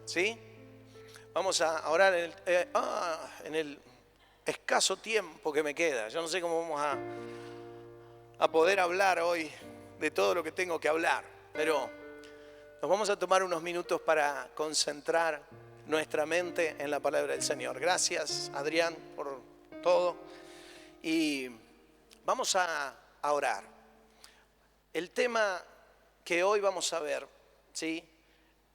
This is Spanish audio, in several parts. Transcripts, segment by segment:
¿sí? Vamos a orar en el escaso tiempo que me queda. Yo no sé cómo vamos a poder hablar hoy de todo lo que tengo que hablar, pero nos vamos a tomar unos minutos para concentrar nuestra mente en la palabra del Señor. Gracias, Adrián, por todo. Y vamos a orar. El tema que hoy vamos a ver, ¿sí?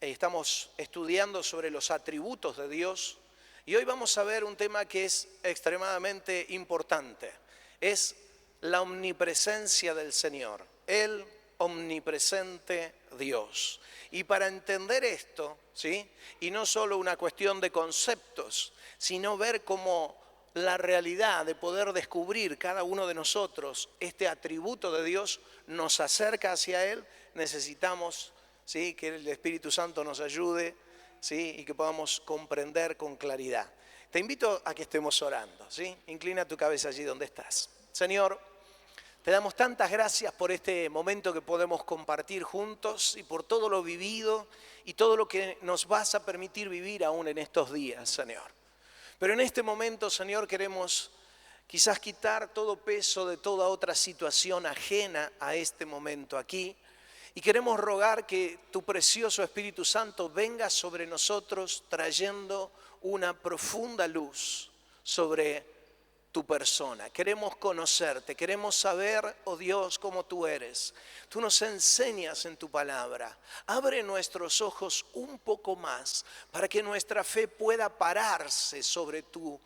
Estamos estudiando sobre los atributos de Dios y hoy vamos a ver un tema que es extremadamente importante. Es la omnipresencia del Señor, el omnipresente Dios. Y para entender esto, ¿sí? Y no solo una cuestión de conceptos, sino ver cómo la realidad de poder descubrir cada uno de nosotros este atributo de Dios nos acerca hacia Él, necesitamos, ¿sí?, que el Espíritu Santo nos ayude, ¿sí?, y que podamos comprender con claridad. Te invito a que estemos orando, ¿sí? Inclina tu cabeza allí donde estás. Señor, te damos tantas gracias por este momento que podemos compartir juntos y por todo lo vivido y todo lo que nos vas a permitir vivir aún en estos días, Señor. Pero en este momento, Señor, queremos quizás quitar todo peso de toda otra situación ajena a este momento aquí. Y queremos rogar que tu precioso Espíritu Santo venga sobre nosotros trayendo una profunda luz sobre tu persona. Queremos conocerte, queremos saber, oh Dios, cómo tú eres. Tú nos enseñas en tu palabra. Abre nuestros ojos un poco más para que nuestra fe pueda pararse sobre tu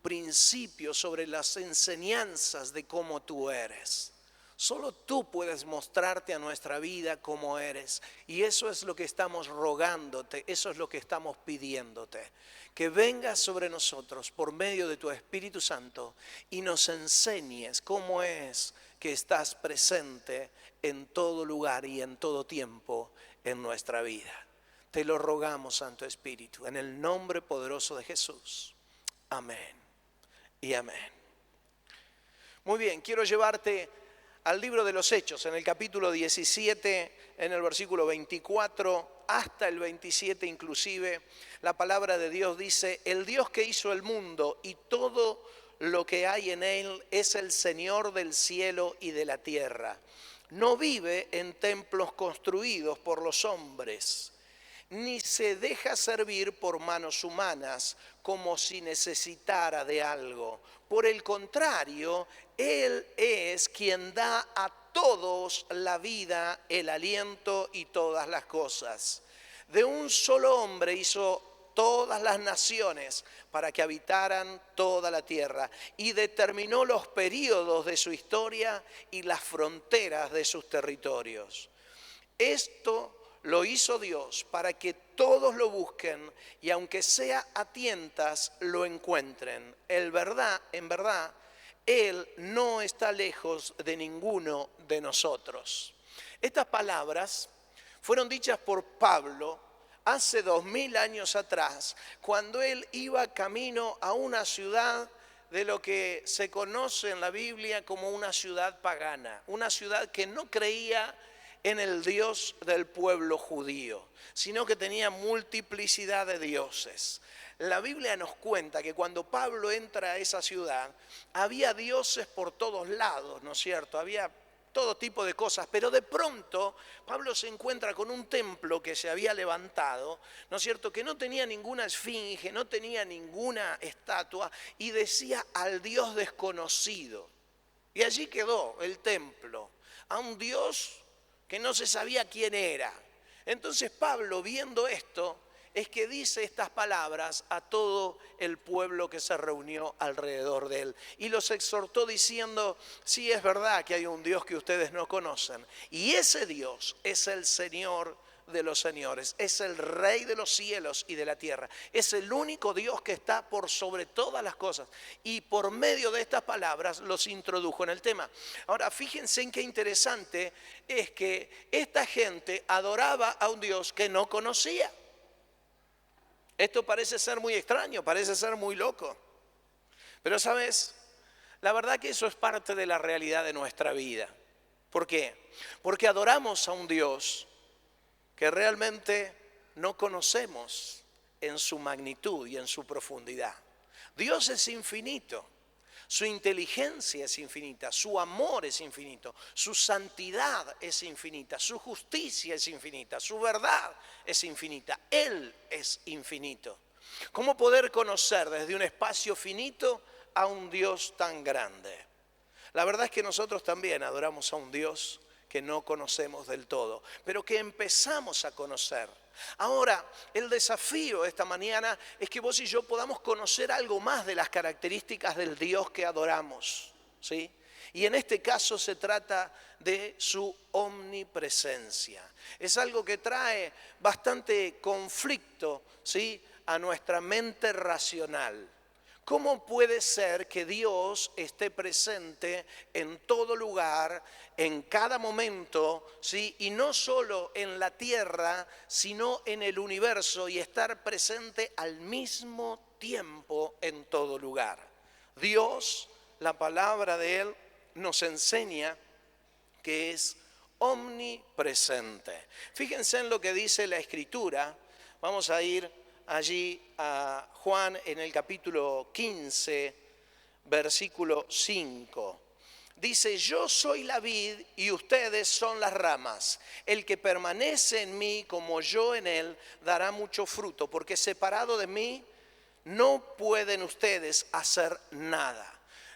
principio, sobre las enseñanzas de cómo tú eres. Solo tú puedes mostrarte a nuestra vida cómo eres. Y eso es lo que estamos rogándote, eso es lo que estamos pidiéndote. Que vengas sobre nosotros por medio de tu Espíritu Santo y nos enseñes cómo es que estás presente en todo lugar y en todo tiempo en nuestra vida. Te lo rogamos, Santo Espíritu, en el nombre poderoso de Jesús. Amén y amén. Muy bien, quiero llevarte al libro de los Hechos, en el capítulo 17, en el versículo 24 hasta el 27 inclusive. La palabra de Dios dice: el Dios que hizo el mundo y todo lo que hay en él es el Señor del cielo y de la tierra. No vive en templos construidos por los hombres, ni se deja servir por manos humanas como si necesitara de algo. Por el contrario, Él es quien da a todos la vida, el aliento y todas las cosas. De un solo hombre hizo todas las naciones para que habitaran toda la tierra y determinó los períodos de su historia y las fronteras de sus territorios. Esto lo hizo Dios para que todos lo busquen y aunque sea a tientas lo encuentren. En verdad, Él no está lejos de ninguno de nosotros. Estas palabras fueron dichas por Pablo hace 2000 años atrás, cuando él iba camino a una ciudad de lo que se conoce en la Biblia como una ciudad pagana, una ciudad que no creía en el Dios del pueblo judío, sino que tenía multiplicidad de dioses. La Biblia nos cuenta que cuando Pablo entra a esa ciudad, había dioses por todos lados, ¿no es cierto? Había todo tipo de cosas, pero de pronto Pablo se encuentra con un templo que se había levantado, ¿no es cierto?, que no tenía ninguna esfinge, no tenía ninguna estatua y decía al Dios desconocido. Y allí quedó el templo, a un Dios que no se sabía quién era. Entonces Pablo, viendo esto, es que dice estas palabras a todo el pueblo que se reunió alrededor de él. Y los exhortó diciendo: sí, es verdad que hay un Dios que ustedes no conocen. Y ese Dios es el Señor de los señores, es el Rey de los cielos y de la tierra. Es el único Dios que está por sobre todas las cosas. Y por medio de estas palabras los introdujo en el tema. Ahora, fíjense en qué interesante es que esta gente adoraba a un Dios que no conocía. Esto parece ser muy extraño, parece ser muy loco. Pero ¿sabes? La verdad que eso es parte de la realidad de nuestra vida. ¿Por qué? Porque adoramos a un Dios que realmente no conocemos en su magnitud y en su profundidad. Dios es infinito, su inteligencia es infinita, su amor es infinito, su santidad es infinita, su justicia es infinita, su verdad es infinita, Él es infinito. ¿Cómo poder conocer desde un espacio finito a un Dios tan grande? La verdad es que nosotros también adoramos a un Dios que no conocemos del todo, pero que empezamos a conocer. Ahora, el desafío esta mañana es que vos y yo podamos conocer algo más de las características del Dios que adoramos, ¿sí? Y en este caso se trata de su omnipresencia. Es algo que trae bastante conflicto, ¿sí?, a nuestra mente racional. ¿Cómo puede ser que Dios esté presente en todo lugar, en cada momento, ¿sí?, y no solo en la tierra, sino en el universo, y estar presente al mismo tiempo en todo lugar? Dios, la palabra de Él, nos enseña que es omnipresente. Fíjense en lo que dice la Escritura. Vamos a ir allí a Juan en el capítulo 15, versículo 5. Dice: yo soy la vid y ustedes son las ramas. El que permanece en mí como yo en él dará mucho fruto, porque separado de mí no pueden ustedes hacer nada.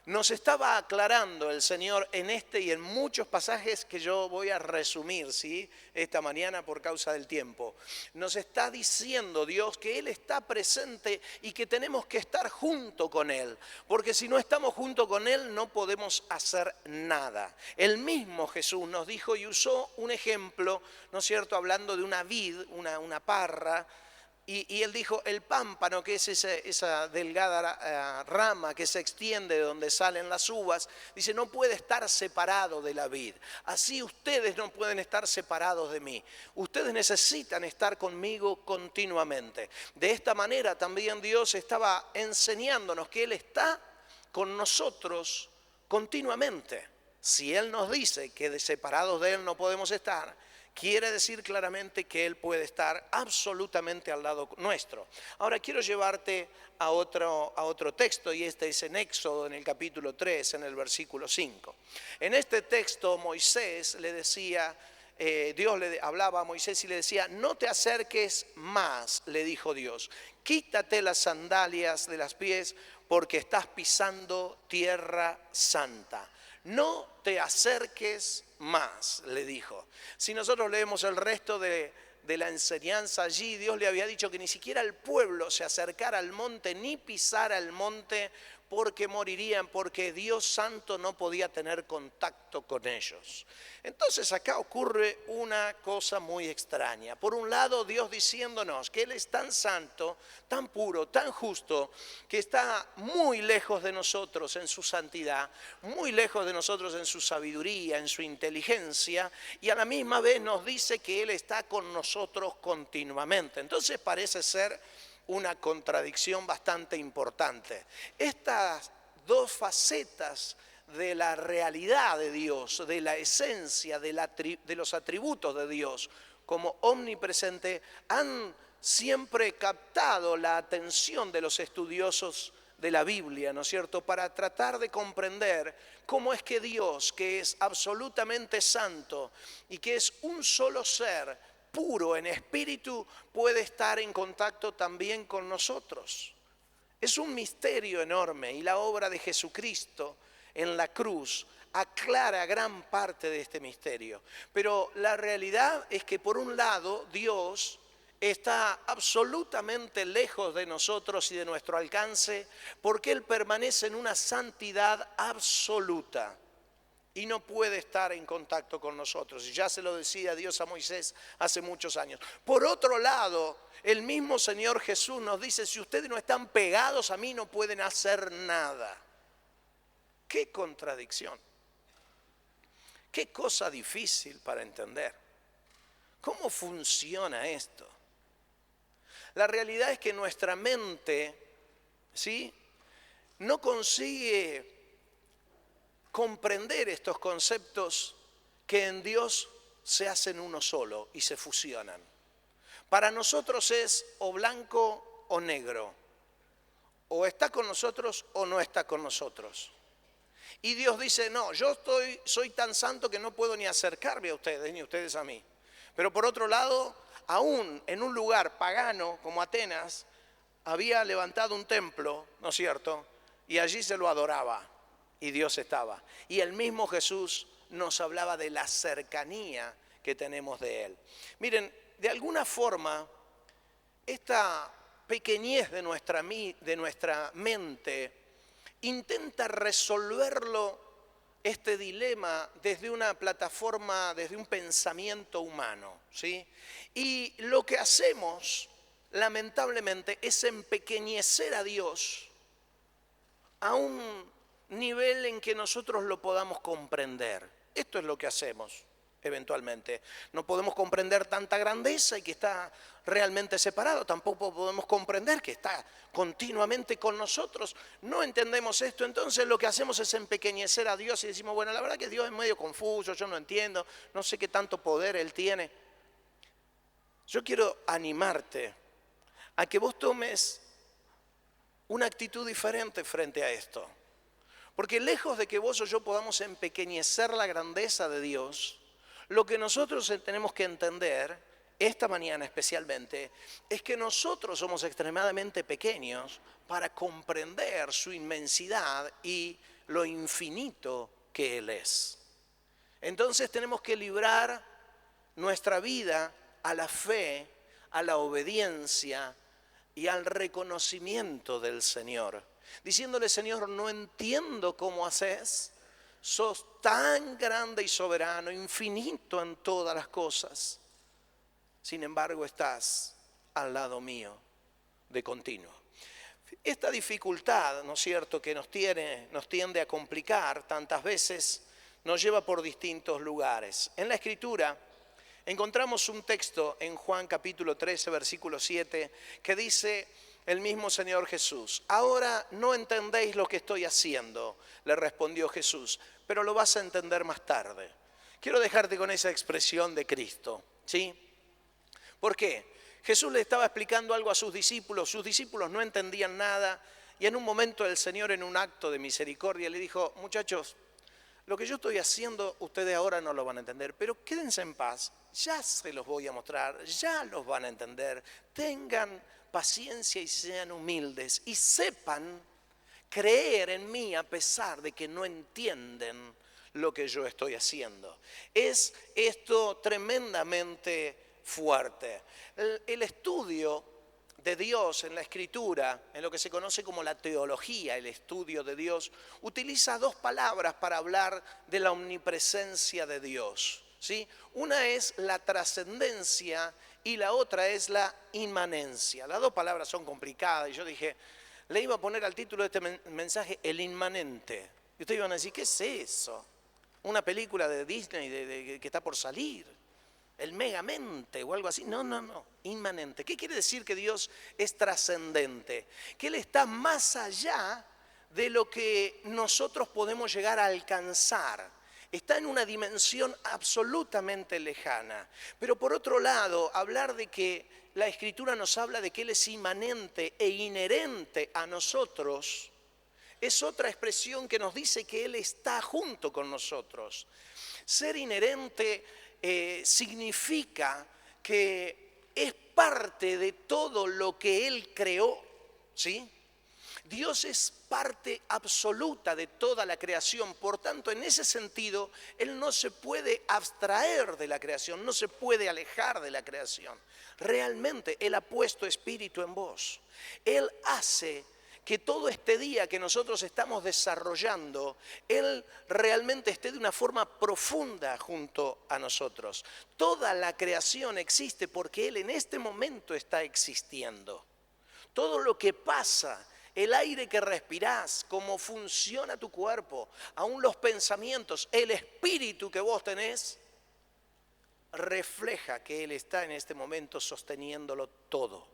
Nos estaba aclarando el Señor en este y en muchos pasajes que yo voy a resumir, ¿sí?, esta mañana por causa del tiempo. Nos está diciendo Dios que Él está presente y que tenemos que estar junto con Él, porque si no estamos junto con Él no podemos hacer nada. El mismo Jesús nos dijo y usó un ejemplo, ¿no es cierto?, hablando de una vid, una parra. Y Él dijo, el pámpano, que es esa delgada rama que se extiende de donde salen las uvas, dice, no puede estar separado de la vid. Así ustedes no pueden estar separados de mí. Ustedes necesitan estar conmigo continuamente. De esta manera también Dios estaba enseñándonos que Él está con nosotros continuamente. Si Él nos dice que separados de Él no podemos estar, quiere decir claramente que Él puede estar absolutamente al lado nuestro. Ahora quiero llevarte a otro texto, y este es en Éxodo, en el capítulo 3, en el versículo 5. En este texto Moisés le decía, Dios le hablaba a Moisés y le decía, no te acerques más, le dijo Dios, quítate las sandalias de los pies porque estás pisando tierra santa. No te acerques más, le dijo. Si nosotros leemos el resto de la enseñanza allí, Dios le había dicho que ni siquiera el pueblo se acercara al monte ni pisara el monte porque morirían, porque Dios Santo no podía tener contacto con ellos. Entonces acá ocurre una cosa muy extraña. Por un lado, Dios diciéndonos que Él es tan santo, tan puro, tan justo, que está muy lejos de nosotros en su santidad, muy lejos de nosotros en su sabiduría, en su inteligencia, y a la misma vez nos dice que Él está con nosotros continuamente. Entonces parece ser una contradicción bastante importante. Estas dos facetas de la realidad de Dios, de la esencia, de los atributos de Dios como omnipresente, han siempre captado la atención de los estudiosos de la Biblia, ¿no es cierto?, para tratar de comprender cómo es que Dios, que es absolutamente santo y que es un solo ser, puro en espíritu, puede estar en contacto también con nosotros. Es un misterio enorme y la obra de Jesucristo en la cruz aclara gran parte de este misterio. Pero la realidad es que por un lado Dios está absolutamente lejos de nosotros y de nuestro alcance porque Él permanece en una santidad absoluta y no puede estar en contacto con nosotros. Y ya se lo decía Dios a Moisés hace muchos años. Por otro lado, el mismo Señor Jesús nos dice, si ustedes no están pegados a mí, no pueden hacer nada. ¡Qué contradicción! ¡Qué cosa difícil para entender! ¿Cómo funciona esto? La realidad es que nuestra mente, ¿sí?, no consigue comprender estos conceptos que en Dios se hacen uno solo y se fusionan. Para nosotros es o blanco o negro. O está con nosotros o no está con nosotros. Y Dios dice, no, soy tan santo que no puedo ni acercarme a ustedes, ni ustedes a mí. Pero por otro lado, aún en un lugar pagano como Atenas, había levantado un templo, ¿no es cierto? Y allí se lo adoraba y Dios estaba. Y el mismo Jesús nos hablaba de la cercanía que tenemos de Él. Miren, de alguna forma, esta pequeñez de nuestra mente intenta resolverlo, este dilema, desde una plataforma, desde un pensamiento humano, ¿sí? Y lo que hacemos, lamentablemente, es empequeñecer a Dios a un nivel en que nosotros lo podamos comprender. Esto es lo que hacemos eventualmente. No podemos comprender tanta grandeza y que está realmente separado. Tampoco podemos comprender que está continuamente con nosotros. No entendemos esto. Entonces lo que hacemos es empequeñecer a Dios y decimos, bueno, la verdad que Dios es medio confuso, yo no entiendo, no sé qué tanto poder Él tiene. Yo quiero animarte a que vos tomes una actitud diferente frente a esto. Porque lejos de que vos o yo podamos empequeñecer la grandeza de Dios, lo que nosotros tenemos que entender, esta mañana especialmente, es que nosotros somos extremadamente pequeños para comprender su inmensidad y lo infinito que Él es. Entonces tenemos que librar nuestra vida a la fe, a la obediencia y al reconocimiento del Señor. Diciéndole, Señor, no entiendo cómo haces. Sos tan grande y soberano, infinito en todas las cosas. Sin embargo, estás al lado mío de continuo. Esta dificultad, ¿no es cierto?, que nos tiende a complicar tantas veces, nos lleva por distintos lugares. En la Escritura encontramos un texto en Juan capítulo 13, versículo 7, que dice el mismo Señor Jesús: ahora no entendéis lo que estoy haciendo, le respondió Jesús, pero lo vas a entender más tarde. Quiero dejarte con esa expresión de Cristo, ¿sí? ¿Por qué? Jesús le estaba explicando algo a sus discípulos no entendían nada, y en un momento el Señor, en un acto de misericordia, le dijo: muchachos, lo que yo estoy haciendo ustedes ahora no lo van a entender, pero quédense en paz, ya se los voy a mostrar, ya los van a entender. Tengan paciencia y sean humildes y sepan creer en mí a pesar de que no entienden lo que yo estoy haciendo. Es esto tremendamente fuerte. El estudio de Dios en la Escritura, en lo que se conoce como la teología, el estudio de Dios, utiliza dos palabras para hablar de la omnipresencia de Dios, ¿sí? Una es la trascendencia y la otra es la inmanencia. Las dos palabras son complicadas y yo dije, le iba a poner al título de este mensaje el inmanente. Y ustedes iban a decir, ¿qué es eso? Una película de Disney que está por salir. El megamente o algo así. No, inmanente. ¿Qué quiere decir que Dios es trascendente? Que Él está más allá de lo que nosotros podemos llegar a alcanzar. Está en una dimensión absolutamente lejana. Pero por otro lado, hablar de que la Escritura nos habla de que Él es inmanente e inherente a nosotros, es otra expresión que nos dice que Él está junto con nosotros. Ser inherente significa que es parte de todo lo que Él creó, ¿sí? Dios es parte absoluta de toda la creación, por tanto, en ese sentido, Él no se puede abstraer de la creación, no se puede alejar de la creación. Realmente, Él ha puesto espíritu en vos. Él hace que todo este día que nosotros estamos desarrollando, Él realmente esté de una forma profunda junto a nosotros. Toda la creación existe porque Él en este momento está existiendo. Todo lo que pasa, el aire que respirás, cómo funciona tu cuerpo, aún los pensamientos, el espíritu que vos tenés, refleja que Él está en este momento sosteniéndolo todo.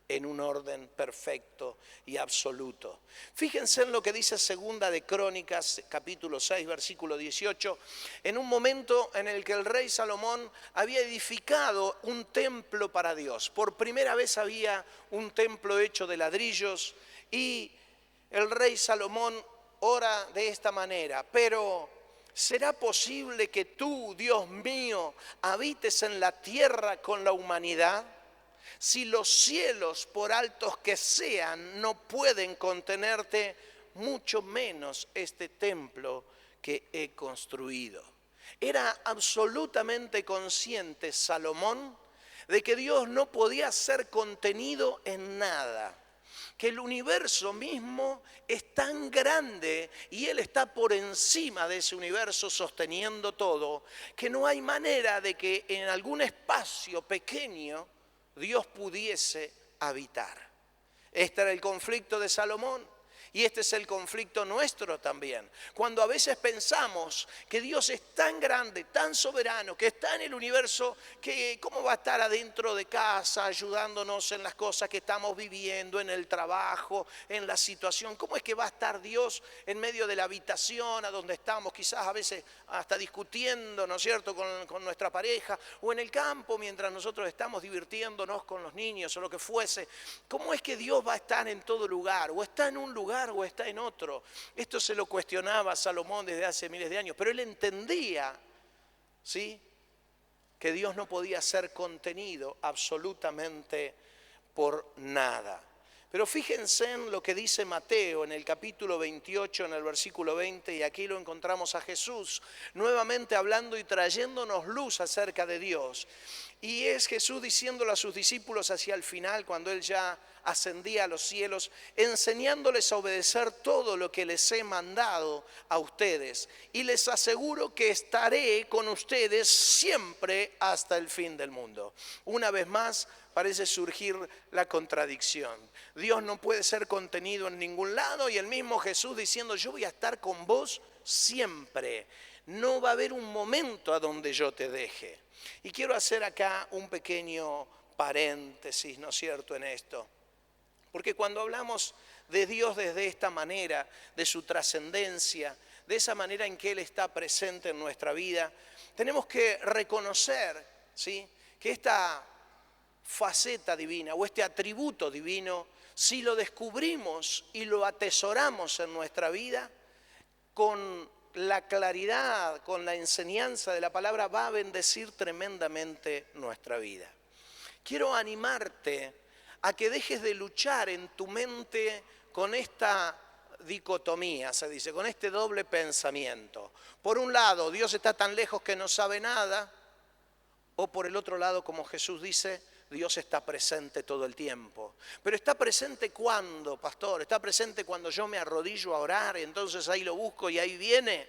en un orden perfecto y absoluto. Fíjense en lo que dice Segunda de Crónicas, capítulo 6, versículo 18, en un momento en el que el rey Salomón había edificado un templo para Dios. Por primera vez había un templo hecho de ladrillos y el rey Salomón ora de esta manera: pero ¿será posible que tú, Dios mío, habites en la tierra con la humanidad? Si los cielos, por altos que sean, no pueden contenerte, mucho menos este templo que he construido. Era absolutamente consciente Salomón de que Dios no podía ser contenido en nada, que el universo mismo es tan grande y Él está por encima de ese universo sosteniendo todo, que no hay manera de que en algún espacio pequeño Dios pudiese habitar. Este era el conflicto de Salomón. Y este es el conflicto nuestro también. Cuando a veces pensamos que Dios es tan grande, tan soberano, que está en el universo, que cómo va a estar adentro de casa ayudándonos en las cosas que estamos viviendo, en el trabajo, en la situación. ¿Cómo es que va a estar Dios en medio de la habitación a donde estamos, quizás a veces hasta discutiendo, ¿no es cierto?, con nuestra pareja, o en el campo mientras nosotros estamos divirtiéndonos con los niños o lo que fuese? ¿Cómo es que Dios va a estar en todo lugar? ¿O está en un lugar o está en otro? Esto se lo cuestionaba Salomón desde hace miles de años, pero él entendía, ¿sí?, que Dios no podía ser contenido absolutamente por nada. Pero fíjense en lo que dice Mateo en el capítulo 28, en el versículo 20, y aquí lo encontramos a Jesús nuevamente hablando y trayéndonos luz acerca de Dios. Y es Jesús diciéndole a sus discípulos hacia el final, cuando Él ya ascendía a los cielos, enseñándoles a obedecer todo lo que les he mandado a ustedes. Y les aseguro que estaré con ustedes siempre hasta el fin del mundo. Una vez más, parece surgir la contradicción. Dios no puede ser contenido en ningún lado y el mismo Jesús diciendo: yo voy a estar con vos siempre. No va a haber un momento a donde yo te deje. Y quiero hacer acá un pequeño paréntesis, ¿no es cierto?, en esto. Porque cuando hablamos de Dios desde esta manera, de su trascendencia, de esa manera en que Él está presente en nuestra vida, tenemos que reconocer, ¿sí?, que esta faceta divina o este atributo divino, si lo descubrimos y lo atesoramos en nuestra vida, con la claridad, con la enseñanza de la palabra, va a bendecir tremendamente nuestra vida. Quiero animarte a que dejes de luchar en tu mente con esta dicotomía, se dice, con este doble pensamiento. Por un lado, Dios está tan lejos que no sabe nada, o por el otro lado, como Jesús dice, Dios está presente todo el tiempo. Pero ¿está presente cuándo, pastor? ¿Está presente cuando yo me arrodillo a orar? Entonces ahí lo busco y ahí viene.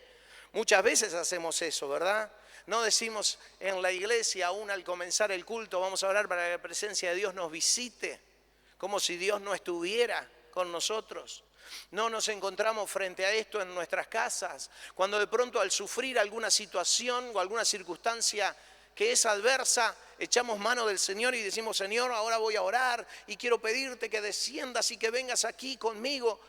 Muchas veces hacemos eso, ¿verdad? No decimos en la iglesia, aún al comenzar el culto, vamos a orar para que la presencia de Dios nos visite, como si Dios no estuviera con nosotros. No nos encontramos frente a esto en nuestras casas, cuando de pronto al sufrir alguna situación o alguna circunstancia que es adversa, echamos mano del Señor y decimos: Señor, ahora voy a orar y quiero pedirte que desciendas y que vengas aquí conmigo.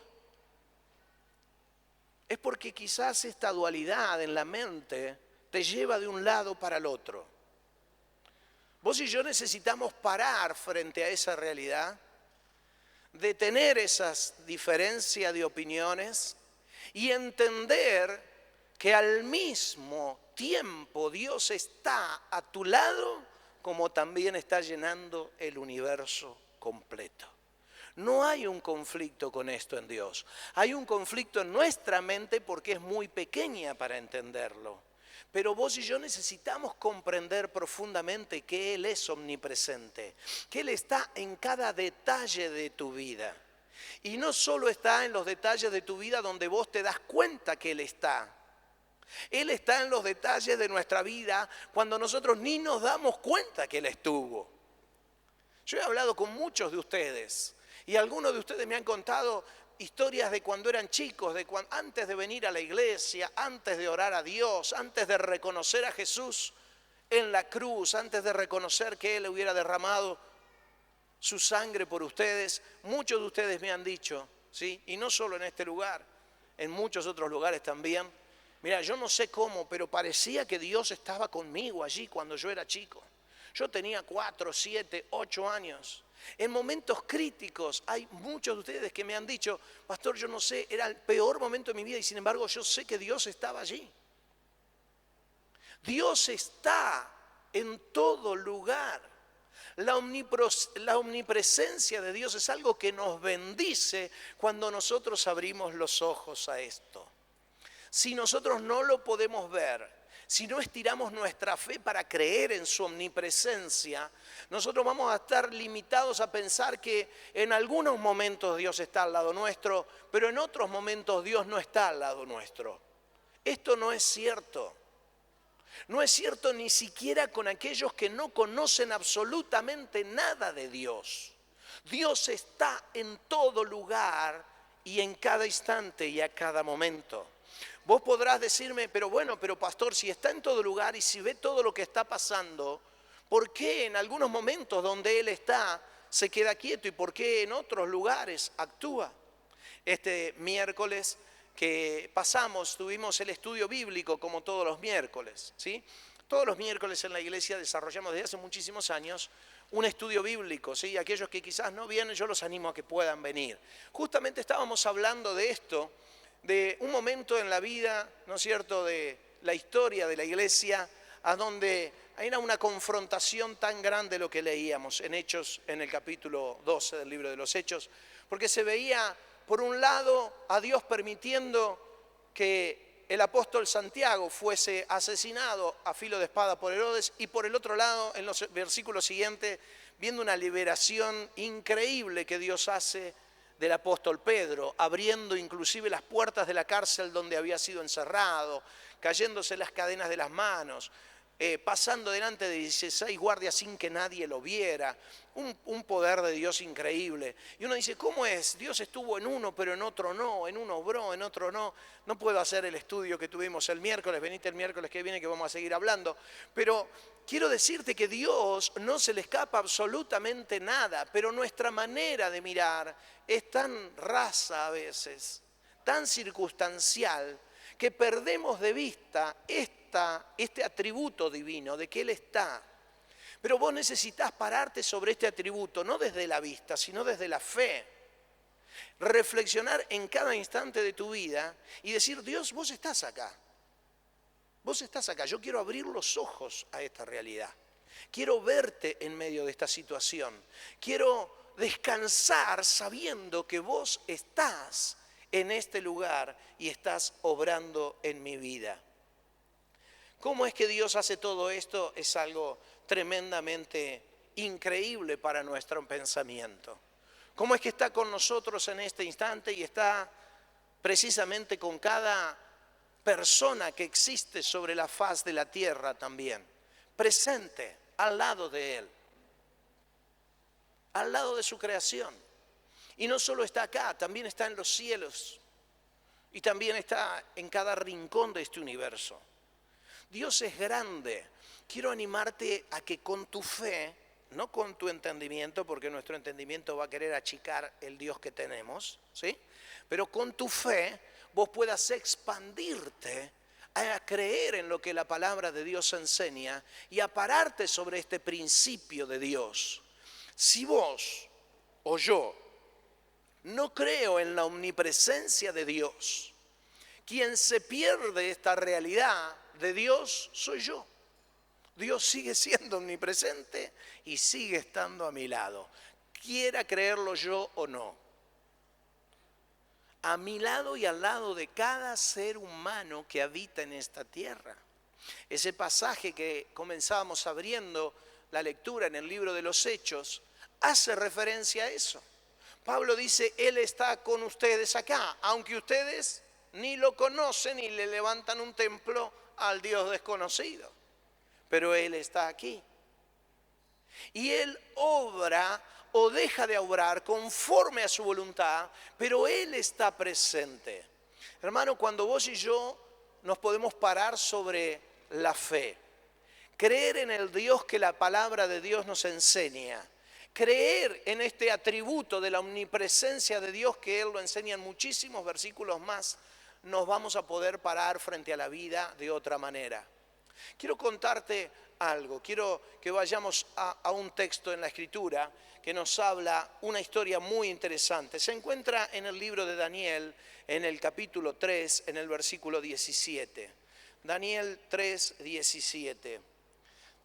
Es porque quizás esta dualidad en la mente te lleva de un lado para el otro. Vos y yo necesitamos parar frente a esa realidad, detener esas diferencias de opiniones y entender que al mismo tiempo Dios está a tu lado, como también está llenando el universo completo. No hay un conflicto con esto en Dios. Hay un conflicto en nuestra mente porque es muy pequeña para entenderlo. Pero vos y yo necesitamos comprender profundamente que Él es omnipresente, que Él está en cada detalle de tu vida. Y no solo está en los detalles de tu vida donde vos te das cuenta que Él está. Él está en los detalles de nuestra vida cuando nosotros ni nos damos cuenta que Él estuvo. Yo he hablado con muchos de ustedes y algunos de ustedes me han contado historias de cuando eran chicos, antes de venir a la iglesia, antes de orar a Dios, antes de reconocer a Jesús en la cruz, antes de reconocer que Él hubiera derramado su sangre por ustedes. Muchos de ustedes me han dicho, ¿sí? Y no solo en este lugar, en muchos otros lugares también. Mira, yo no sé cómo, pero parecía que Dios estaba conmigo allí cuando yo era chico. Yo tenía 4, 7, 8 años. En momentos críticos hay muchos de ustedes que me han dicho, pastor, yo no sé, era el peor momento de mi vida y sin embargo yo sé que Dios estaba allí. Dios está en todo lugar. La omnipresencia de Dios es algo que nos bendice cuando nosotros abrimos los ojos a esto. Si nosotros no lo podemos ver, si no estiramos nuestra fe para creer en su omnipresencia, nosotros vamos a estar limitados a pensar que en algunos momentos Dios está al lado nuestro, pero en otros momentos Dios no está al lado nuestro. Esto no es cierto. No es cierto ni siquiera con aquellos que no conocen absolutamente nada de Dios. Dios está en todo lugar y en cada instante y a cada momento. Vos podrás decirme, pero pastor, si está en todo lugar y si ve todo lo que está pasando, ¿por qué en algunos momentos donde Él está se queda quieto y por qué en otros lugares actúa? Este miércoles que pasamos tuvimos el estudio bíblico como todos los miércoles, ¿sí? Todos los miércoles en la iglesia desarrollamos desde hace muchísimos años un estudio bíblico, ¿sí? Aquellos que quizás no vienen, yo los animo a que puedan venir. Justamente estábamos hablando de esto, de un momento en la vida, ¿no es cierto?, de la historia de la iglesia, a donde era una confrontación tan grande lo que leíamos en Hechos, en el capítulo 12 del libro de los Hechos, porque se veía, por un lado, a Dios permitiendo que el apóstol Santiago fuese asesinado a filo de espada por Herodes, y por el otro lado, en los versículos siguientes, viendo una liberación increíble que Dios hace del apóstol Pedro, abriendo inclusive las puertas de la cárcel donde había sido encerrado, cayéndose las cadenas de las manos, pasando delante de 16 guardias sin que nadie lo viera, un poder de Dios increíble. Y uno dice, ¿cómo es? Dios estuvo en uno, pero en otro no, en uno obró, en otro no. No puedo hacer el estudio que tuvimos el miércoles, venite el miércoles que viene que vamos a seguir hablando, pero quiero decirte que Dios no se le escapa absolutamente nada, pero nuestra manera de mirar es tan rasa a veces, tan circunstancial, que perdemos de vista este atributo divino de que Él está. Pero vos necesitás pararte sobre este atributo, no desde la vista, sino desde la fe. Reflexionar en cada instante de tu vida y decir, Dios, vos estás acá. Vos estás acá, yo quiero abrir los ojos a esta realidad. Quiero verte en medio de esta situación. Quiero descansar sabiendo que vos estás en este lugar y estás obrando en mi vida. ¿Cómo es que Dios hace todo esto? Es algo tremendamente increíble para nuestro pensamiento. ¿Cómo es que está con nosotros en este instante y está precisamente con cada persona que existe sobre la faz de la tierra también? Presente, al lado de Él, al lado de su creación. Y no solo está acá, también está en los cielos y también está en cada rincón de este universo. Dios es grande. Quiero animarte a que con tu fe, no con tu entendimiento, porque nuestro entendimiento va a querer achicar el Dios que tenemos, ¿sí? Pero con tu fe vos puedas expandirte a creer en lo que la palabra de Dios enseña y a pararte sobre este principio de Dios. Si vos o yo no creo en la omnipresencia de Dios, quien se pierde esta realidad de Dios soy yo. Dios sigue siendo omnipresente y sigue estando a mi lado, quiera creerlo yo o no. A mi lado y al lado de cada ser humano que habita en esta tierra. Ese pasaje que comenzábamos abriendo la lectura en el libro de los Hechos hace referencia a eso. Pablo dice, Él está con ustedes acá, aunque ustedes ni lo conocen y le levantan un templo al Dios desconocido. Pero Él está aquí. Y Él obra o deja de obrar conforme a su voluntad, pero Él está presente. Hermano, cuando vos y yo nos podemos parar sobre la fe, creer en el Dios que la palabra de Dios nos enseña Creer en este atributo de la omnipresencia de Dios, que Él lo enseña en muchísimos versículos más, nos vamos a poder parar frente a la vida de otra manera. Quiero contarte algo, quiero que vayamos a un texto en la Escritura que nos habla una historia muy interesante. Se encuentra en el libro de Daniel, en el capítulo 3, en el versículo 17. Daniel 3, 17.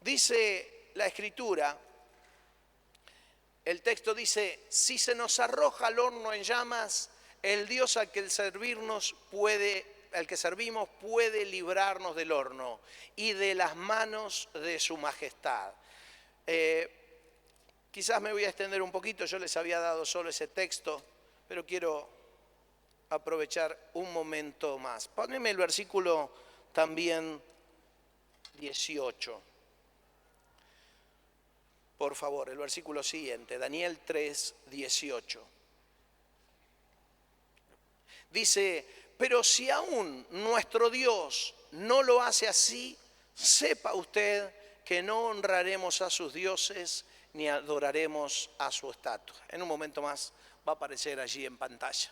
Dice la Escritura, el texto dice: si se nos arroja al horno en llamas, el Dios al que servimos puede librarnos del horno y de las manos de su majestad. Quizás me voy a extender un poquito, yo les había dado solo ese texto, pero quiero aprovechar un momento más. Póneme el versículo también 18. Por favor, el versículo siguiente, Daniel 3, 18. Dice: pero si aún nuestro Dios no lo hace así, sepa usted que no honraremos a sus dioses ni adoraremos a su estatua. En un momento más va a aparecer allí en pantalla.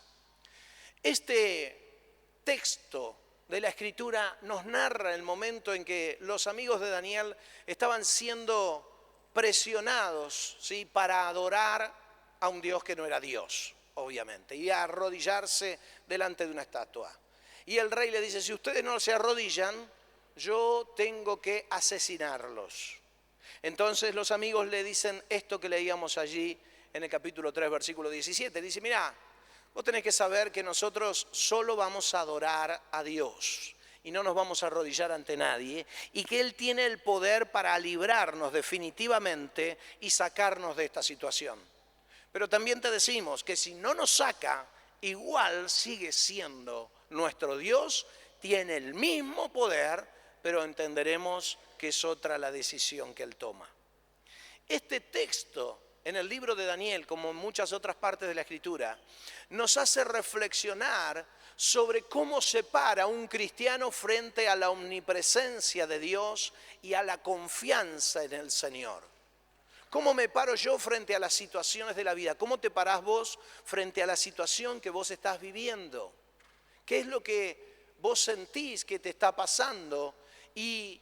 Este texto de la Escritura nos narra el momento en que los amigos de Daniel estaban siendo presionados, ¿sí?, para adorar a un Dios que no era Dios, obviamente, y a arrodillarse delante de una estatua. Y el rey le dice: si ustedes no se arrodillan, yo tengo que asesinarlos. Entonces los amigos le dicen esto que leíamos allí en el capítulo 3, versículo 17. Dice: mirá, vos tenés que saber que nosotros solo vamos a adorar a Dios y no nos vamos a arrodillar ante nadie, y que Él tiene el poder para librarnos definitivamente y sacarnos de esta situación. Pero también te decimos que si no nos saca, igual sigue siendo nuestro Dios, tiene el mismo poder, pero entenderemos que es otra la decisión que Él toma. Este texto en el libro de Daniel, como en muchas otras partes de la Escritura, nos hace reflexionar sobre cómo se para un cristiano frente a la omnipresencia de Dios y a la confianza en el Señor. ¿Cómo me paro yo frente a las situaciones de la vida? ¿Cómo te parás vos frente a la situación que vos estás viviendo? ¿Qué es lo que vos sentís que te está pasando? Y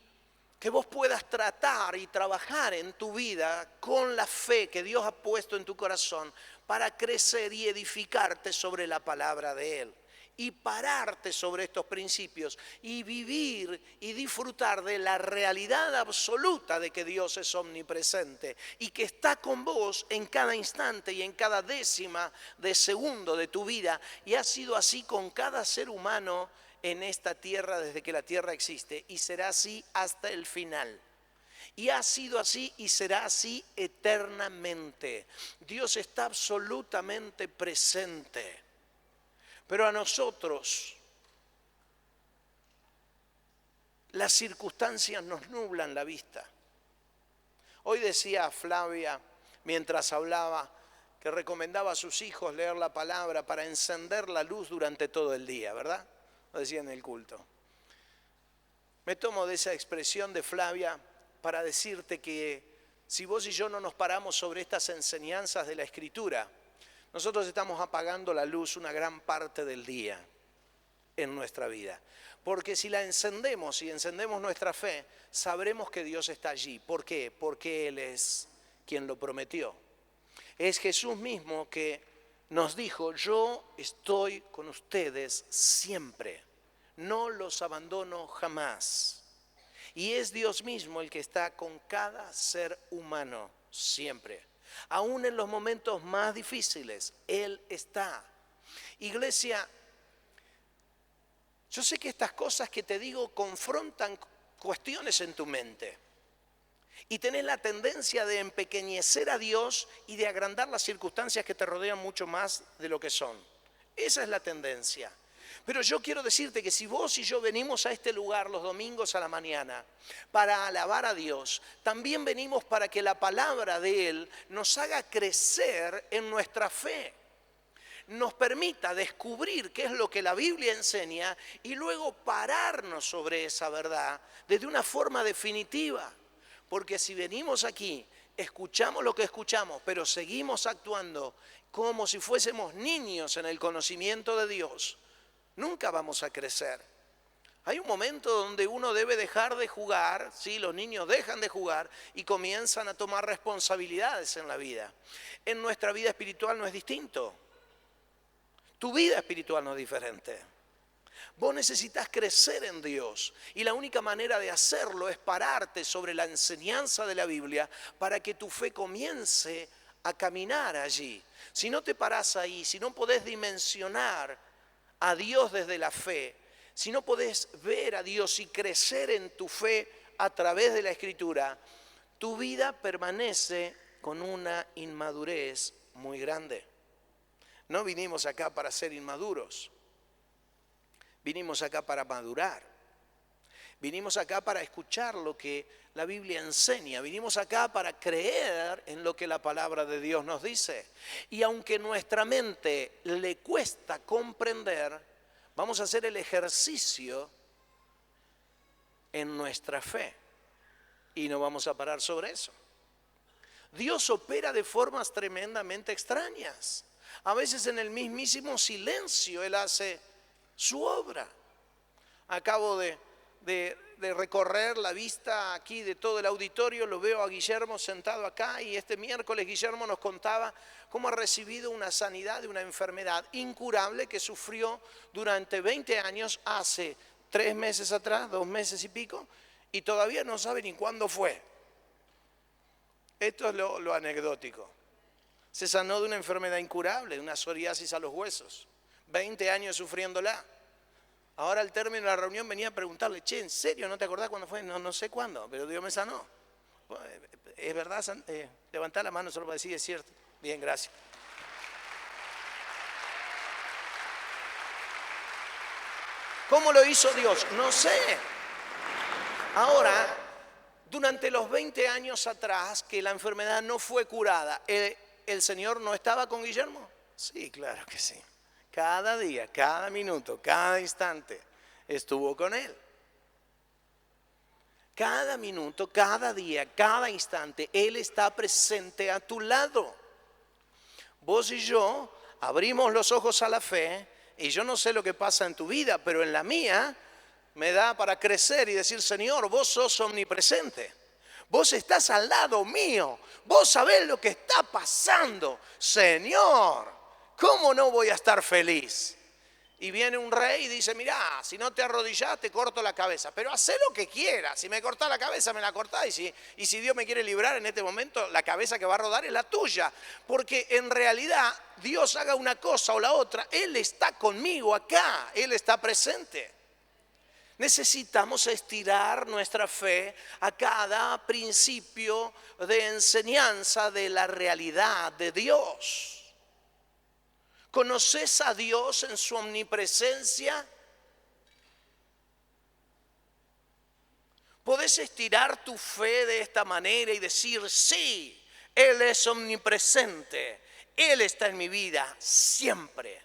que vos puedas tratar y trabajar en tu vida con la fe que Dios ha puesto en tu corazón para crecer y edificarte sobre la palabra de Él. Y pararte sobre estos principios y vivir y disfrutar de la realidad absoluta de que Dios es omnipresente y que está con vos en cada instante y en cada décima de segundo de tu vida. Y ha sido así con cada ser humano en esta tierra desde que la tierra existe, y será así hasta el final. Y ha sido así y será así eternamente. Dios está absolutamente presente. Pero a nosotros las circunstancias nos nublan la vista. Hoy decía Flavia, mientras hablaba, que recomendaba a sus hijos leer la palabra para encender la luz durante todo el día, ¿verdad? Lo decía en el culto. Me tomo de esa expresión de Flavia para decirte que si vos y yo no nos paramos sobre estas enseñanzas de la Escritura, nosotros estamos apagando la luz una gran parte del día en nuestra vida. Porque si la encendemos y encendemos nuestra fe, sabremos que Dios está allí. ¿Por qué? Porque Él es quien lo prometió. Es Jesús mismo que nos dijo: yo estoy con ustedes siempre, no los abandono jamás. Y es Dios mismo el que está con cada ser humano siempre. Aún en los momentos más difíciles, Él está. Iglesia, yo sé que estas cosas que te digo confrontan cuestiones en tu mente. Y tenés la tendencia de empequeñecer a Dios y de agrandar las circunstancias que te rodean mucho más de lo que son. Esa es la tendencia. Pero yo quiero decirte que si vos y yo venimos a este lugar los domingos a la mañana para alabar a Dios, también venimos para que la palabra de Él nos haga crecer en nuestra fe, nos permita descubrir qué es lo que la Biblia enseña y luego pararnos sobre esa verdad desde una forma definitiva. Porque si venimos aquí escuchamos lo que escuchamos, pero seguimos actuando como si fuésemos niños en el conocimiento de Dios, nunca vamos a crecer. Hay un momento donde uno debe dejar de jugar, ¿sí? Los niños dejan de jugar y comienzan a tomar responsabilidades en la vida. En nuestra vida espiritual no es distinto. Tu vida espiritual no es diferente. Vos necesitas crecer en Dios y la única manera de hacerlo es pararte sobre la enseñanza de la Biblia para que tu fe comience a caminar allí. Si no te parás ahí, si no podés dimensionar a Dios desde la fe, si no podés ver a Dios y crecer en tu fe a través de la Escritura, tu vida permanece con una inmadurez muy grande. No vinimos acá para ser inmaduros. Vinimos acá para madurar. Vinimos acá para escuchar lo que la Biblia enseña. Vinimos acá para creer en lo que la palabra de Dios nos dice. Y aunque nuestra mente le cuesta comprender, vamos a hacer el ejercicio en nuestra fe. Y no vamos a parar sobre eso. Dios opera de formas tremendamente extrañas. A veces en el mismísimo silencio Él hace su obra. Acabo de recorrer la vista aquí de todo el auditorio, lo veo a Guillermo sentado acá y este miércoles Guillermo nos contaba cómo ha recibido una sanidad de una enfermedad incurable que sufrió durante 20 años, hace 3 meses atrás, 2 meses y pico, y todavía no sabe ni cuándo fue. Esto es lo anecdótico. Se sanó de una enfermedad incurable, de una psoriasis a los huesos, 20 años sufriéndola. Ahora al término de la reunión venía a preguntarle, che, ¿en serio no te acordás cuándo fue? No sé cuándo, pero Dios me sanó. ¿Es verdad? Levantá la mano solo para decir, es cierto. Bien, gracias. ¿Cómo lo hizo Dios? No sé. Ahora, durante los 20 años atrás que la enfermedad no fue curada, ¿el Señor no estaba con Guillermo? Sí, claro que sí. Cada día, cada minuto, cada instante estuvo con Él. Cada minuto, cada día, cada instante, Él está presente a tu lado. Vos y yo abrimos los ojos a la fe y yo no sé lo que pasa en tu vida, pero en la mía me da para crecer y decir, Señor, vos sos omnipresente. Vos estás al lado mío. Vos sabés lo que está pasando. Señor, ¿cómo no voy a estar feliz? Y viene un rey y dice, mirá, si no te arrodillás te corto la cabeza. Pero hacé lo que quieras. Si me cortás la cabeza, me la cortás. Y si Dios me quiere librar en este momento, la cabeza que va a rodar es la tuya. Porque en realidad, Dios haga una cosa o la otra, Él está conmigo acá. Él está presente. Necesitamos estirar nuestra fe a cada principio de enseñanza de la realidad de Dios. ¿Conoces a Dios en su omnipresencia? ¿Podés estirar tu fe de esta manera y decir, sí, Él es omnipresente, Él está en mi vida siempre?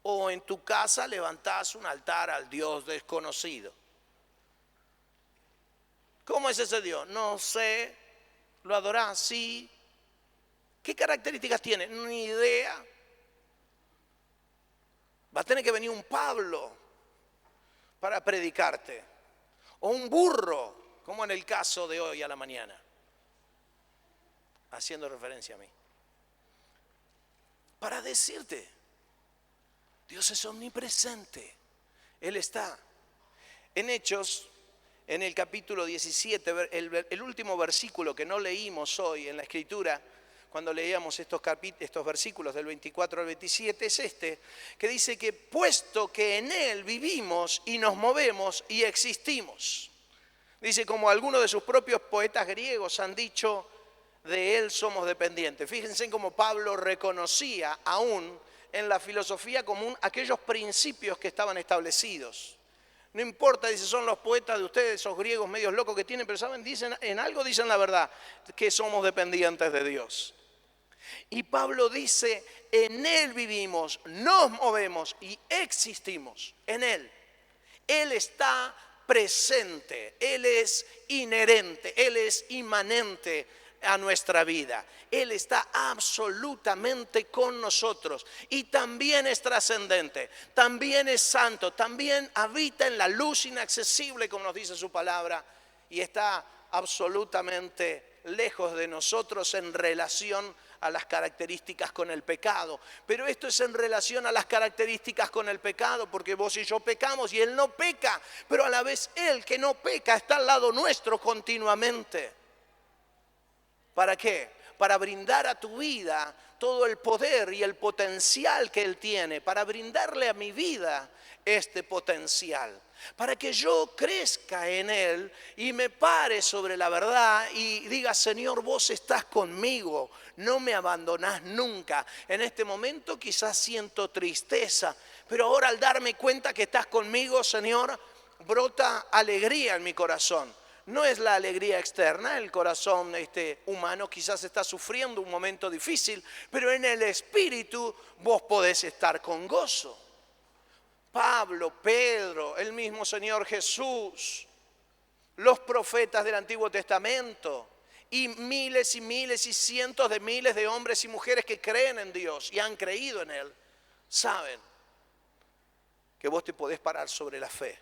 O en tu casa levantás un altar al Dios desconocido. ¿Cómo es ese Dios? No sé, lo adorás, sí. ¿Qué características tiene? Ni idea. Va a tener que venir un Pablo para predicarte. O un burro, como en el caso de hoy a la mañana. Haciendo referencia a mí. Para decirte, Dios es omnipresente. Él está. En Hechos, en el capítulo 17, el último versículo que no leímos hoy en la Escritura, cuando leíamos estos versículos del 24 al 27, es este, que dice que puesto que en Él vivimos y nos movemos y existimos. Dice, como algunos de sus propios poetas griegos han dicho, de Él somos dependientes. Fíjense cómo Pablo reconocía aún en la filosofía común aquellos principios que estaban establecidos. No importa, dice, son los poetas de ustedes, esos griegos medios locos que tienen, pero saben, dicen, en algo dicen la verdad, que somos dependientes de Dios. Y Pablo dice, en Él vivimos, nos movemos y existimos, en Él. Él está presente, Él es inherente, Él es inmanente. a nuestra vida. Él está absolutamente con nosotros y también es trascendente, también es santo, también habita en la luz inaccesible, como nos dice su palabra, y está absolutamente lejos de nosotros en relación a las características con el pecado. Pero esto es en relación a las características con el pecado, porque vos y yo pecamos y Él no peca, pero a la vez Él que no peca está al lado nuestro continuamente. ¿Para qué? Para brindar a tu vida todo el poder y el potencial que Él tiene, para brindarle a mi vida este potencial, para que yo crezca en Él y me pare sobre la verdad y diga: Señor, vos estás conmigo, no me abandonás nunca. En este momento quizás siento tristeza, pero ahora al darme cuenta que estás conmigo, Señor, brota alegría en mi corazón. No es la alegría externa, el corazón humano quizás está sufriendo un momento difícil, pero en el espíritu vos podés estar con gozo. Pablo, Pedro, el mismo Señor Jesús, los profetas del Antiguo Testamento y miles y cientos de miles de hombres y mujeres que creen en Dios y han creído en Él, saben que vos te podés parar sobre la fe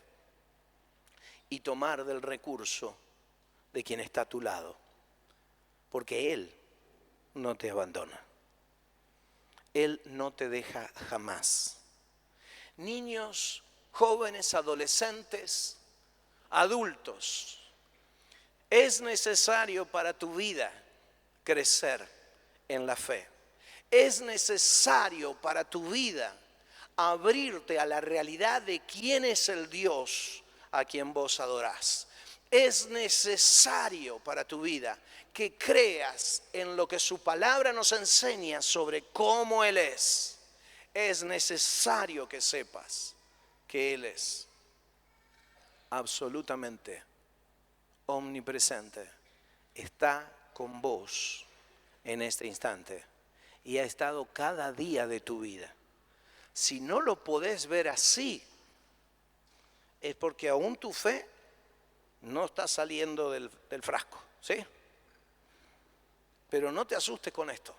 y tomar del recurso de quien está a tu lado, porque Él no te abandona. Él no te deja jamás. Niños, jóvenes, adolescentes, adultos, es necesario para tu vida crecer en la fe. Es necesario para tu vida abrirte a la realidad de quién es el Dios a quien vos adorás. Es necesario para tu vida que creas en lo que su palabra nos enseña sobre cómo Él es. Es necesario que sepas que Él es absolutamente omnipresente. Está con vos en este instante y ha estado cada día de tu vida. Si no lo podés ver así, es porque aún tu fe no está saliendo del frasco, ¿sí? Pero no te asustes con esto.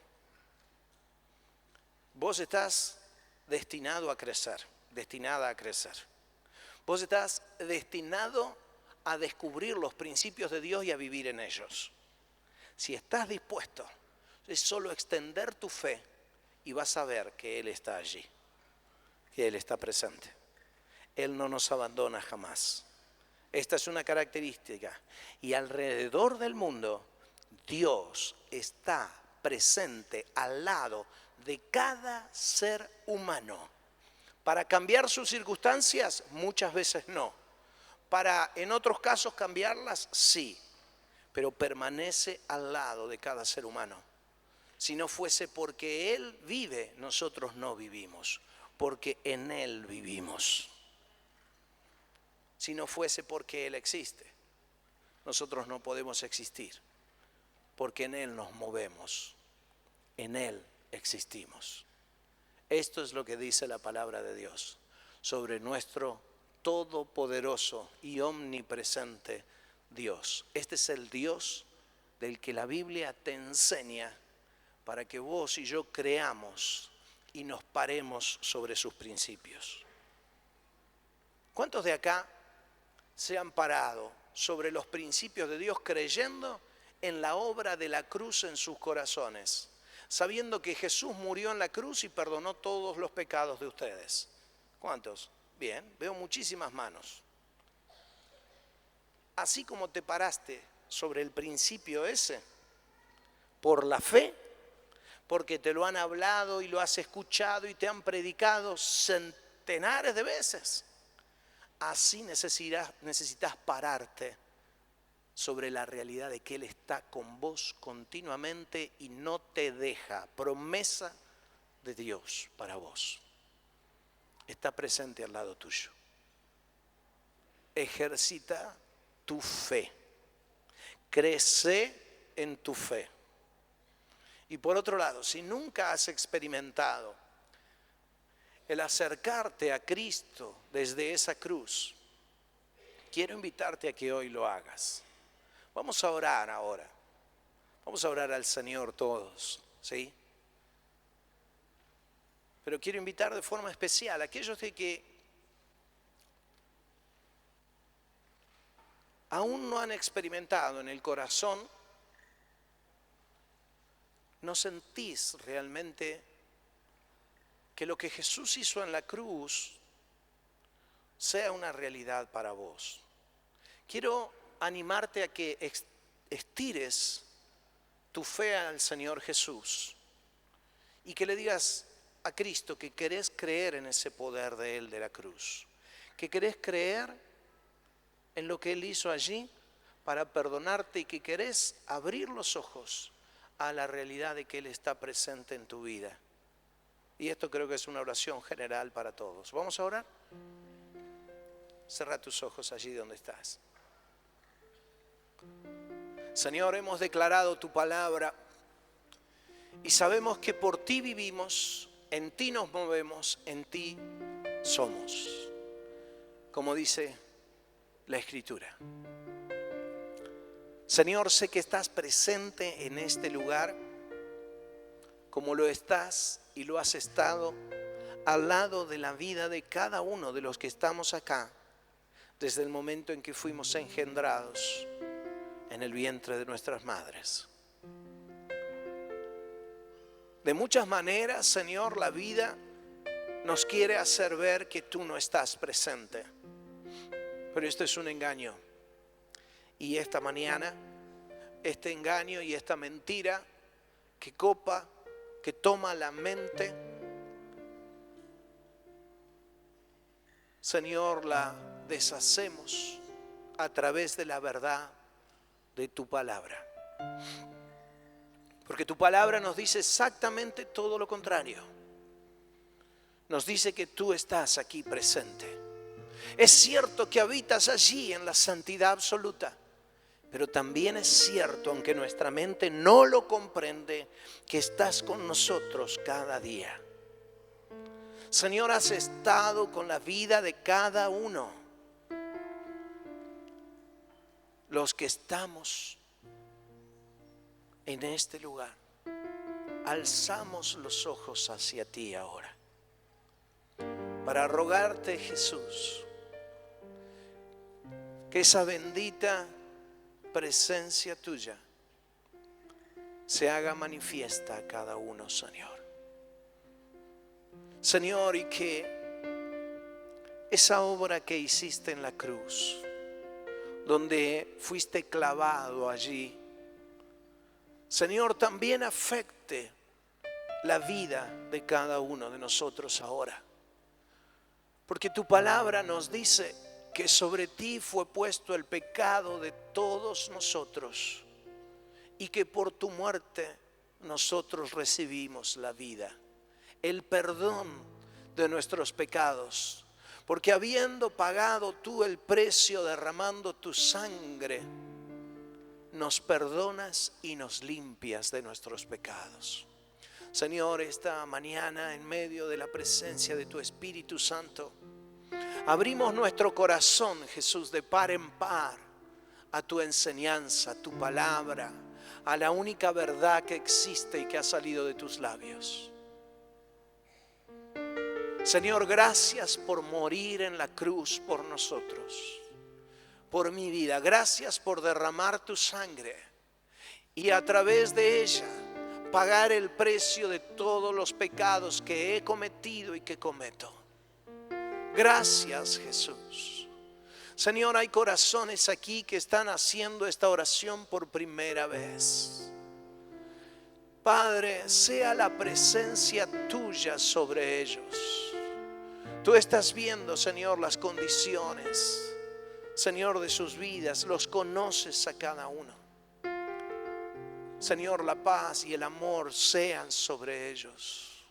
Vos estás destinado a crecer, destinada a crecer. Vos estás destinado a descubrir los principios de Dios y a vivir en ellos. Si estás dispuesto, es solo extender tu fe y vas a ver que Él está allí, que Él está presente. Él no nos abandona jamás. Esta es una característica. Y alrededor del mundo, Dios está presente al lado de cada ser humano. Para cambiar sus circunstancias, muchas veces no. Para, en otros casos, cambiarlas, sí. Pero permanece al lado de cada ser humano. Si no fuese porque Él vive, nosotros no vivimos. Porque en Él vivimos. Si no fuese porque Él existe, nosotros no podemos existir. Porque en Él nos movemos. En Él existimos. Esto es lo que dice la palabra de Dios sobre nuestro todopoderoso y omnipresente Dios. Este es el Dios del que la Biblia te enseña para que vos y yo creamos y nos paremos sobre sus principios. ¿Cuántos de acá se han parado sobre los principios de Dios creyendo en la obra de la cruz en sus corazones? Sabiendo que Jesús murió en la cruz y perdonó todos los pecados de ustedes. ¿Cuántos? Bien, veo muchísimas manos. Así como te paraste sobre el principio ese, por la fe, porque te lo han hablado y lo has escuchado y te han predicado centenares de veces, así necesitas pararte sobre la realidad de que Él está con vos continuamente y no te deja. Promesa de Dios para vos. Está presente al lado tuyo. Ejercita tu fe. Crece en tu fe. Y por otro lado, si nunca has experimentado el acercarte a Cristo desde esa cruz, quiero invitarte a que hoy lo hagas. Vamos a orar ahora. Vamos a orar al Señor todos, ¿sí? Pero quiero invitar de forma especial a aquellos de que aún no han experimentado en el corazón, no sentís realmente que lo que Jesús hizo en la cruz sea una realidad para vos. Quiero animarte a que estires tu fe al Señor Jesús y que le digas a Cristo que querés creer en ese poder de Él de la cruz, que querés creer en lo que Él hizo allí para perdonarte y que querés abrir los ojos a la realidad de que Él está presente en tu vida. Y esto creo que es una oración general para todos. ¿Vamos a orar? Cerra tus ojos allí donde estás. Señor, hemos declarado tu palabra y sabemos que por ti vivimos, en ti nos movemos, en ti somos, como dice la Escritura. Señor, sé que estás presente en este lugar, como lo estás y lo has estado al lado de la vida de cada uno de los que estamos acá, desde el momento en que fuimos engendrados en el vientre de nuestras madres. De muchas maneras, Señor, la vida nos quiere hacer ver que tú no estás presente. Pero esto es un engaño. Y esta mañana, este engaño y esta mentira que copa, que toma la mente, Señor, la deshacemos a través de la verdad de tu palabra. Porque tu palabra nos dice exactamente todo lo contrario. Nos dice que tú estás aquí presente. Es cierto que habitas allí en la santidad absoluta, pero también es cierto, aunque nuestra mente no lo comprende, que estás con nosotros cada día. Señor, has estado con la vida de cada uno. Los que estamos en este lugar, alzamos los ojos hacia ti ahora para rogarte, Jesús, que esa bendita presencia tuya se haga manifiesta a cada uno, Señor. Señor, y que esa obra que hiciste en la cruz, donde fuiste clavado allí, Señor, también afecte la vida de cada uno de nosotros ahora. Porque tu palabra nos dice que sobre ti fue puesto el pecado de todos nosotros y que por tu muerte nosotros recibimos la vida, el perdón de nuestros pecados. Porque habiendo pagado tú el precio derramando tu sangre, nos perdonas y nos limpias de nuestros pecados. Señor, esta mañana en medio de la presencia de tu Espíritu Santo, abrimos nuestro corazón, Jesús, de par en par a tu enseñanza, a tu palabra, a la única verdad que existe y que ha salido de tus labios. Señor, gracias por morir en la cruz por nosotros, por mi vida. Gracias por derramar tu sangre y a través de ella pagar el precio de todos los pecados que he cometido y que cometo. Gracias, Jesús. Señor, hay corazones aquí que están haciendo esta oración por primera vez. Padre, sea la presencia tuya sobre ellos. Tú estás viendo, Señor, las condiciones, Señor, de sus vidas. Los conoces a cada uno. Señor, la paz y el amor sean sobre ellos.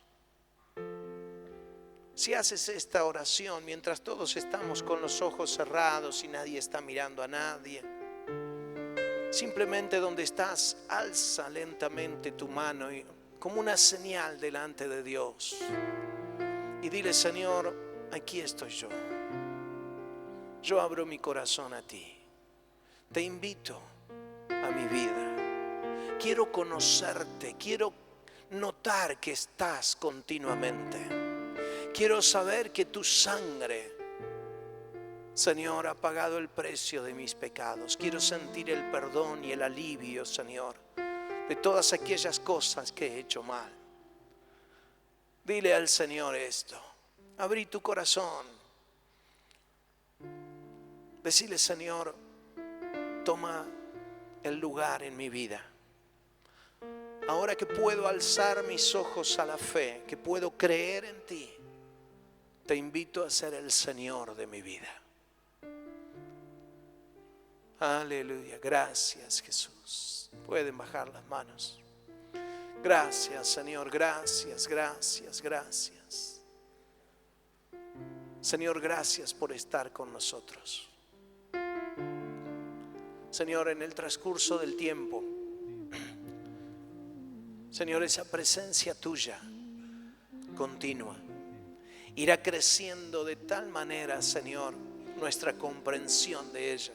Si haces esta oración mientras todos estamos con los ojos cerrados y nadie está mirando a nadie, simplemente donde estás, alza lentamente tu mano y, como una señal delante de Dios, y dile: Señor, aquí estoy yo. Yo abro mi corazón a ti. Te invito a mi vida. Quiero conocerte, quiero notar que estás continuamente. Quiero saber que tu sangre, Señor, ha pagado el precio de mis pecados. Quiero sentir el perdón y el alivio, Señor, de todas aquellas cosas que he hecho mal. Dile al Señor esto. Abrí tu corazón. Decile: Señor, toma el lugar en mi vida. Ahora que puedo alzar mis ojos a la fe, que puedo creer en ti, te invito a ser el Señor de mi vida. Aleluya. Gracias, Jesús. Pueden bajar las manos. Gracias, Señor. Gracias, gracias, gracias. Señor, gracias por estar con nosotros. Señor, en el transcurso del tiempo, Señor, esa presencia tuya continua irá creciendo de tal manera, Señor, nuestra comprensión de ella.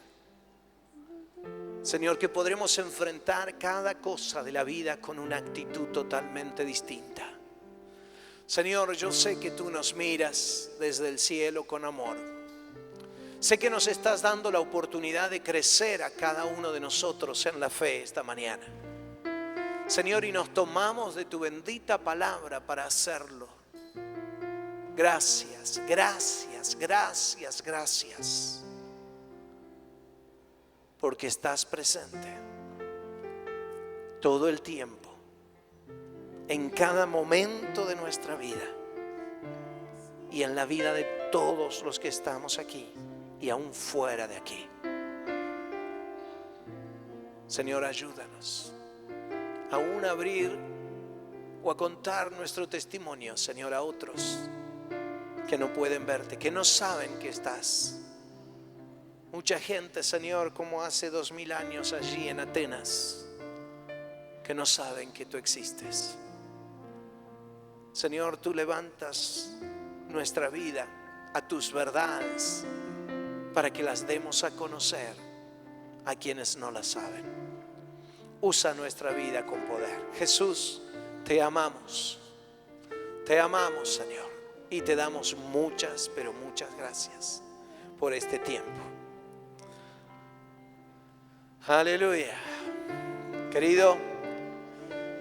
Señor, que podremos enfrentar cada cosa de la vida con una actitud totalmente distinta. Señor, yo sé que tú nos miras desde el cielo con amor. Sé que nos estás dando la oportunidad de crecer a cada uno de nosotros en la fe esta mañana. Señor, y nos tomamos de tu bendita palabra para hacerlo. Gracias, gracias, gracias, gracias. Porque estás presente todo el tiempo, en cada momento de nuestra vida y en la vida de todos los que estamos aquí y aún fuera de aquí. Señor, ayúdanos aún a abrir o a contar nuestro testimonio, Señor, a otros que no pueden verte, que no saben que estás. Mucha gente, Señor, como hace 2000 años allí en Atenas, que no saben que tú existes. Señor, tú levantas nuestra vida a tus verdades para que las demos a conocer a quienes no las saben. Usa nuestra vida con poder. Jesús, te amamos, Señor, y te damos muchas, pero muchas gracias por este tiempo. Aleluya. Querido,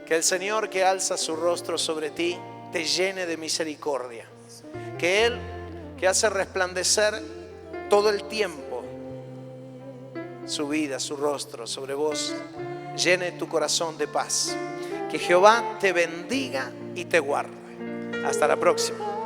que el Señor que alza su rostro sobre ti te llene de misericordia. Que Él que hace resplandecer todo el tiempo su vida, su rostro sobre vos, llene tu corazón de paz. Que Jehová te bendiga y te guarde. Hasta la próxima.